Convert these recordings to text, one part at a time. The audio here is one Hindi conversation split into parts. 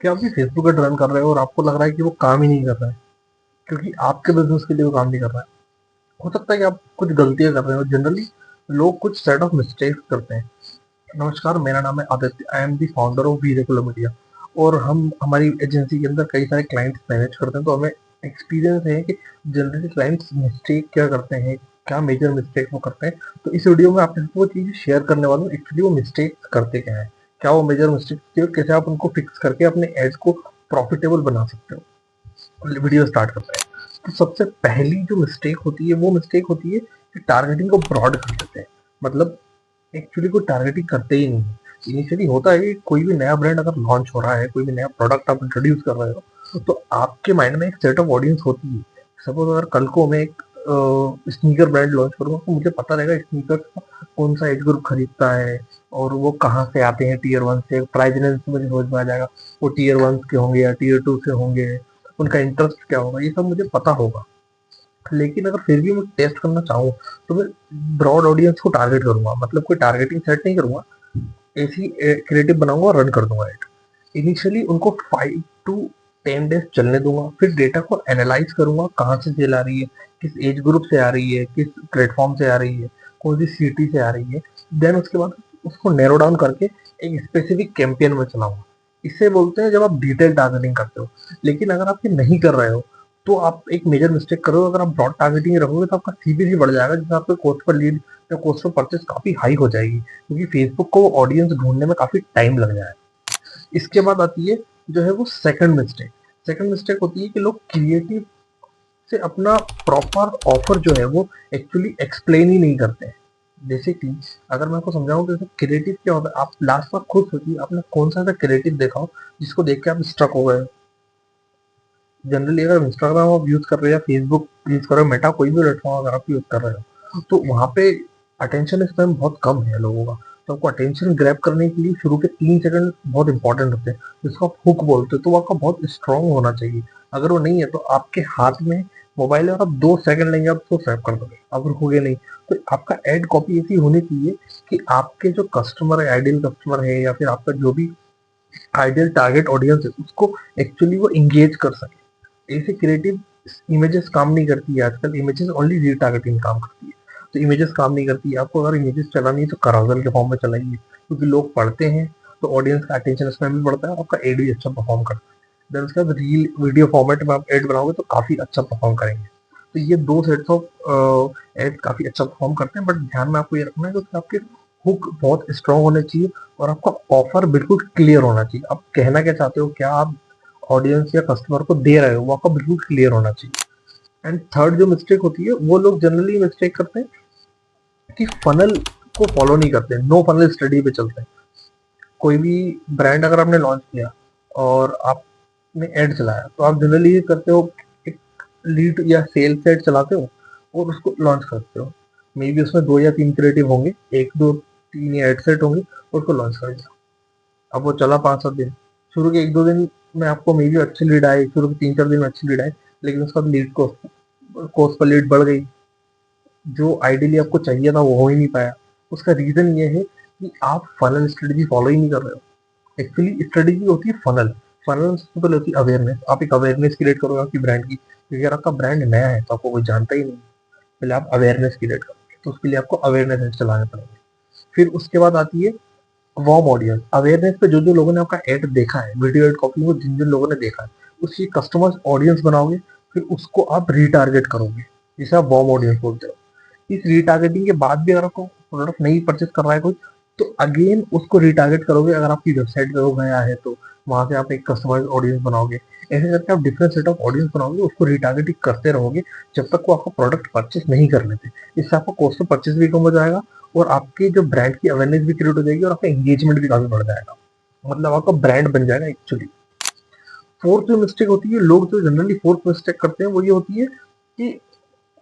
कि आप भी फेसबुक एड रन कर रहे हो और आपको लग रहा है कि वो काम ही नहीं कर रहा है, क्योंकि आपके बिजनेस के लिए वो काम नहीं कर रहा है। हो सकता है कि आप कुछ गलतियां कर रहे हो। जनरली लोग कुछ सेट ऑफ मिस्टेक्स करते हैं। नमस्कार, मेरा नाम है Aditya. I am the founder of We Regular Media, और हम हमारी एजेंसी के अंदर कई सारे क्लाइंट्स मैनेज करते हैं, तो हमें एक्सपीरियंस है कि जनरली क्लाइंट्स मिस्टेक क्या करते हैं, क्या मेजर मिस्टेक वो करते हैं। तो इस वीडियो में आपके साथ वो चीज़ शेयर करने वाला हूँ, एक्चुअली वो मिस्टेक करते क्या है, क्या वो मेजर मिस्टेक होती है और कैसे आप उनको फिक्स करके अपने एड्स को प्रॉफिटेबल बना सकते हो। वीडियो स्टार्ट करते हैं। तो सबसे पहली जो मिस्टेक होती है वो मिस्टेक होती है कि टारगेटिंग को ब्रॉड कर देते हैं। मतलब एक्चुअली कोई टारगेटिंग करते ही नहीं है। इनिशियली होता है कि कोई भी नया ब्रांड अगर लॉन्च हो रहा है, कोई भी नया प्रोडक्ट आप इंट्रोड्यूस कर रहे हो, तो आपके माइंड में एक सेट ऑफ ऑडियंस होती है। सपोज अगर कल को मैं एक स्नीकर ब्रांड लॉन्च करूंगा, तो मुझे पता रहेगा स्नीकर कौन सा एज ग्रुप खरीदता है और वो कहाँ से आते हैं, टीयर वन से। प्राइस रेंज मुझे समझ में आ जाएगा, वो टीयर वन के होंगे या टीयर टू से होंगे, उनका इंटरेस्ट क्या होगा, ये सब मुझे पता होगा। लेकिन अगर फिर भी मैं टेस्ट करना चाहूँ, तो मैं ब्रॉड ऑडियंस को टारगेट करूंगा। मतलब कोई टारगेटिंग सेट नहीं करूंगा, ऐसी क्रिएटिव बनाऊंगा और रन कर दूंगा एड। इनिशियली उनको 5 to 10 डेज चलने दूंगा, फिर डेटा को एनालाइज करूंगा, कहाँ से सेल आ रही है, किस एज ग्रुप से आ रही है, किस प्लेटफॉर्म से आ रही है, कौन सी सिटी से आ रही है। देन उसके बाद उसको नैरो डाउन करके एक स्पेसिफिक कैंपेन में चलाऊंगा। इसे बोलते हैं जब आप डिटेल टारगेटिंग करते हो। लेकिन अगर आप ये नहीं कर रहे हो, तो आप एक मेजर मिस्टेक करोगे। अगर आप ब्रॉड टारगेटिंग रखोगे तो आपका सीपीसी बढ़ जाएगा, जिससे आपके कॉस्ट पर लीड या कॉस्ट पर परचेस काफी हाई हो जाएगी, क्योंकि फेसबुक को ऑडियंस ढूंढने में काफी टाइम लग जाएगा। इसके बाद आती है जो है वो सेकंड मिस्टेक। सेकंड मिस्टेक होती है कि लोग क्रिएटिव से अपना प्रॉपर ऑफर जो है वो एक्चुअली एक्सप्लेन ही नहीं करते हैं। जैसे कि अगर मैं आपको समझाऊं तो क्रिएटिव क्या होता है, आप लास्ट बार खुद सोचिए आपने कौन सा ऐसा क्रिएटिव देखा हो जिसको देख के आप स्ट्रक हो गए। जनरली अगर इंस्टाग्राम आप यूज कर रहे हो या फेसबुक यूज कर रहे हो, मेटा कोई भी प्लेटफॉर्म अगर आप यूज कर रहे हो, तो वहाँ पे अटेंशन स्पैन बहुत कम है लोगों का। तो आपको अटेंशन ग्रैब करने के लिए शुरू के 3 सेकंड बहुत इंपॉर्टेंट होते हैं, जिसको आप हुक बोलते हो। तो वो आपका बहुत स्ट्रांग होना चाहिए। अगर वो नहीं है तो आपके हाथ में मोबाइल है और आप 2 सेकंड लेंगे, आप उसको स्वैप कर दोगे, आप रुकोगे नहीं। तो आपका एड कॉपी ऐसी होनी चाहिए कि आपके जो कस्टमर है, आइडियल कस्टमर है, या फिर आपका जो भी आइडियल टारगेट ऑडियंस है, उसको एक्चुअली वो इंगेज कर सके। ऐसे क्रिएटिव इमेजेस काम नहीं करती है आजकल। इमेजेस ओनली रीटारगेटिंग काम करती है। तो इमेजेस काम नहीं करती है। आपको अगर इमेजेस चलानी है तो करावल के फॉर्म में चलाइए, क्योंकि लोग पढ़ते हैं, तो ऑडियंस का अटेंशन स्पैन भी बढ़ता है और आपका एड भी अच्छा परफॉर्म करता है। देन उसके बाद रील वीडियो फॉर्मेट में आप एड बनाओगे तो काफी अच्छा परफॉर्म करेंगे। तो ये दो सेट्स ऑफ एड काफी अच्छा परफॉर्म करते हैं, बट ध्यान में आपको ये रखना है कि उसके आपके हुक बहुत स्ट्रांग होने चाहिए और आपका ऑफर बिल्कुल क्लियर होना चाहिए। आप कहना क्या चाहते हो, क्या आप ऑडियंस या कस्टमर को दे रहे हो, वो आपका बिल्कुल क्लियर होना चाहिए। एंड थर्ड जो मिस्टेक होती है, वो लोग जनरली मिस्टेक करते हैं कि फनल को फॉलो नहीं करते, नो फनल स्टडी पे चलते हैं। कोई भी ब्रांड अगर आपने लॉन्च किया और आपने एड चलाया, तो आप जनरली ये करते हो, एक लीड या सेल्स एड चलाते हो और उसको लॉन्च करते हो। मे बी उसमें 2 या 3 क्रिएटिव होंगे, 1 2 3 या एड सेट होंगे, और उसको लॉन्च कर दिया। अब वो चला 5 7 दिन। शुरू के 1 2 दिन में आपको मे बी अच्छी लीड आई, शुरू के 3 4 दिन में अच्छी लीड आई, लेकिन उसके बाद लीड कोस्ट पर लीड बढ़ गई। जो आइडियली आपको चाहिए था वो हो ही नहीं पाया। उसका रीजन ये है कि आप फनल स्ट्रेटजी फॉलो ही नहीं कर रहे हो। एक्चुअली स्ट्रेटजी होती है फनल। फनल सबसे पहले होती है अवेयरनेस। आप एक अवेयरनेस क्रिएट करोगे आपकी ब्रांड की, क्योंकि अगर आपका ब्रांड नया है तो आपको कोई जानता ही नहीं। पहले आप अवेयरनेस क्रिएट करोगे, तो उसके लिए आपको अवेयरनेस चलाने पड़ेंगे। फिर उसके बाद आती है वार्म ऑडियंस। अवेयरनेस पे जो जो लोगों ने आपका एड देखा है, वीडियो एड कॉपी को जिन जिन लोगों ने देखा है, उसकी कस्टमर्स ऑडियंस बनाओगे। फिर उसको आप रीटारगेट करोगे, जिसे आप वार्म ऑडियंस बोलते हो। इस रीटारगेटिंग के बाद भी अगर आपको प्रोडक्ट नहीं परचेस कर रहा है कोई, तो अगेन उसको रीटारगेट करोगे। अगर आपकी वेबसाइट पे वो गया है तो वहां से आप एक कस्टमाइज ऑडियंस बनाओगे। ऐसे करके आप डिफरेंट सेट ऑफ ऑडियंस बनाओगे, उसको रीटारगेटिंग करते रहोगे जब तक वो आपका प्रोडक्ट परचेस नहीं कर लेते। इससे आपका कॉस्ट ऑफ परचेस भी कम हो जाएगा और आपकी जो ब्रांड की अवेयरनेस भी क्रिएट हो जाएगी और आपका एंगेजमेंट भी काफी बढ़ जाएगा। मतलब आपका ब्रांड बन जाएगा एक्चुअली। फोर्थ जो मिस्टेक होती है, लोग जो जनरली फोर्थ मिस्टेक करते हैं, वो ये होती है कि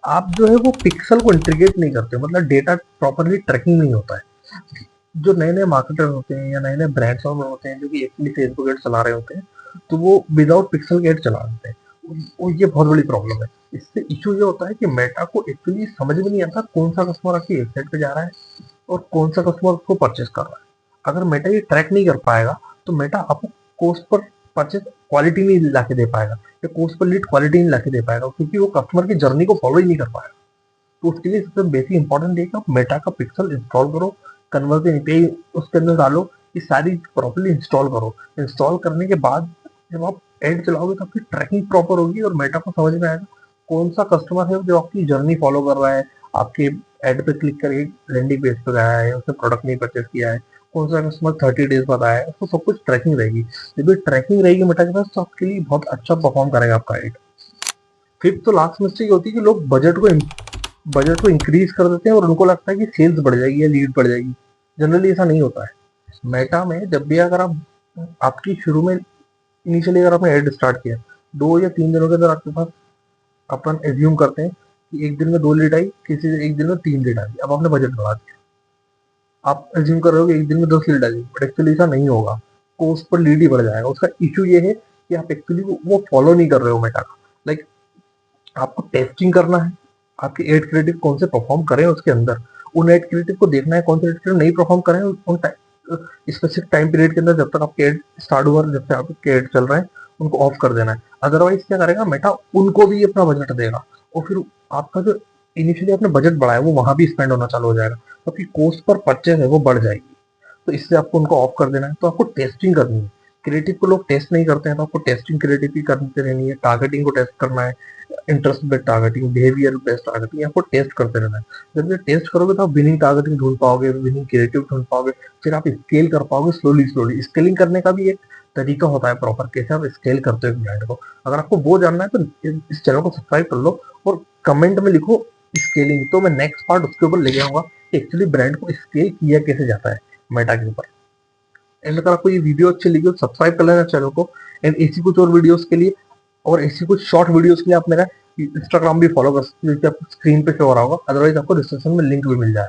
आप जो है वो पिक्सल को इंटीग्रेट नहीं करते। मतलब डेटा प्रॉपरली ट्रैकिंग नहीं होता है। जो नए नए मार्केटर होते हैं या नए नए ब्रांड्स ओनर होते हैं जो कि एक्चुअली फेसबुक एड चला रहे होते हैं, तो वो विदाउट पिक्सल के एड चला देते हैं। और ये बहुत बड़ी प्रॉब्लम है। इससे इशू ये होता है कि मेटा को एक्चुअली समझ में नहीं आता कौन सा कस्टमर आपकी वेबसाइट पे जा रहा है और कौन सा कस्टमर उसको परचेस कर रहा है। अगर मेटा ये ट्रैक नहीं कर पाएगा, तो मेटा आपको कॉस्ट पर परचेज क्वालिटी नहीं ला के दे पाएगा, या कोस्ट पर लीड क्वालिटी नहीं ला के दे पाएगा, क्योंकि वो कस्टमर की जर्नी को फॉलो ही नहीं कर पाएगा। तो उसके लिए सबसे बेसिक इंपॉर्टेंट है कि आप मेटा का पिक्सल इंस्टॉल करो, कन्वर्जन एपीआई उसके अंदर डालो, ये सारी प्रॉपर्ली इंस्टॉल करो। इंस्टॉल करने के बाद जब आप एड चलाओगे तो आपकी ट्रैकिंग प्रॉपर होगी और मेटा को समझ में आएगा कौन सा कस्टमर है जो आपकी जर्नी फॉलो कर रहा है, आपके एड पे क्लिक करके लैंडिंग पेज पे गया है, उसने प्रोडक्ट नहीं परचेज किया है, कौन सा कस्टमर 30 डेज बाद आया है, तो सब कुछ ट्रैकिंग रहेगी। जब ये ट्रैकिंग रहेगी मेटा के पास तो आपके लिए बहुत अच्छा परफॉर्म करेगा आपका एड। फिफ्थ तो लास्ट मिस्टेक होती है कि लोग बजट को इंक्रीज कर देते हैं और उनको लगता है कि सेल्स बढ़ जाएगी या लीड बढ़ जाएगी। जनरली ऐसा नहीं होता है। मेटा में जब भी अगर आप आपकी शुरू में इनिशियली अगर आपने एड स्टार्ट किया 2 या 3 दिनों के अंदर आपके पास, अपन एज्यूम करते हैं कि एक दिन में 2 लीड आई, किसी एक दिन में 3 लीड आई, अब आपने बजट बढ़ा दिया, आप एज्यूम कर रहे हो कि एक दिन में 10 लीड आ जाएगी, बट एक्चुअली ऐसा नहीं होगा, कोस्ट पर लीड ही बढ़ जाएगा। उसका इशू ये है कि आप एक्चुअली वो फॉलो नहीं कर रहे हो मेटा का। लाइक आपको टेस्टिंग करना है, आपके एड क्रिएटिव कौन से परफॉर्म करें उसके अंदर, उन एड क्रिएटिव को देखना है कौन से एड क्रिएटिव नहीं परफॉर्म करें उन स्पेसिफिक टाइम पीरियड के अंदर, जब तक आपके एड स्टार्ट हुआ, जब तक आपके एड चल रहे हैं उनको ऑफ कर देना है। अदरवाइज क्या करेगा मेटा, उनको भी अपना बजट देगा और फिर आपका जो इनिशियली आपने बजट बढ़ाया वो वहां भी स्पेंड होना चालू हो जाएगा, तो आपकी कॉस्ट पर परचेज है वो बढ़ जाएगी। तो इससे आपको उनको ऑफ कर देना है। तो आपको टेस्टिंग करनी है, क्रिएटिव को लोग टेस्ट नहीं करते हैं, तो आपको टेस्टिंग क्रिएटिव की करते रहनी है, टारगेटिंग को टेस्ट करना है, interest based targeting, behaviour based targeting, आपको टेस्ट करते रहना है। जब ये टेस्ट करोगे तो आप विनिंग टारगेटिंग ढूंढ पाओगे, विनिंग क्रिएटिव ढूंढ पाओगे, फिर आप स्केल कर पाओगे स्लोली स्लोली। स्केलिंग करने का भी एक तरीका होता है प्रॉपर, कैसे आप स्केल करते हो एक ब्रांड को। अगर आपको वो जानना है तो इस चैनल को सब्सक्राइब कर लो और कमेंट में लिखो स्केलिंग, तो मैं नेक्स्ट पार्ट उसके ऊपर लेके आऊंगा कि एक्चुअली ब्रांड को स्केल किया कैसे जाता है मेटा के ऊपर। एंड अगर आपको ये वीडियो अच्छी लगी तो सब्सक्राइब कर लेना चैनल को। एंड ऐसी कुछ और वीडियोस के लिए और ऐसी कुछ शॉर्ट वीडियोस के लिए आप मेरा इंस्टाग्राम भी फॉलो कर सकते हो, जो कि आपको स्क्रीन पे शो हो रहा होगा, अदरवाइज आपको डिस्क्रिप्शन में लिंक भी मिल जाए।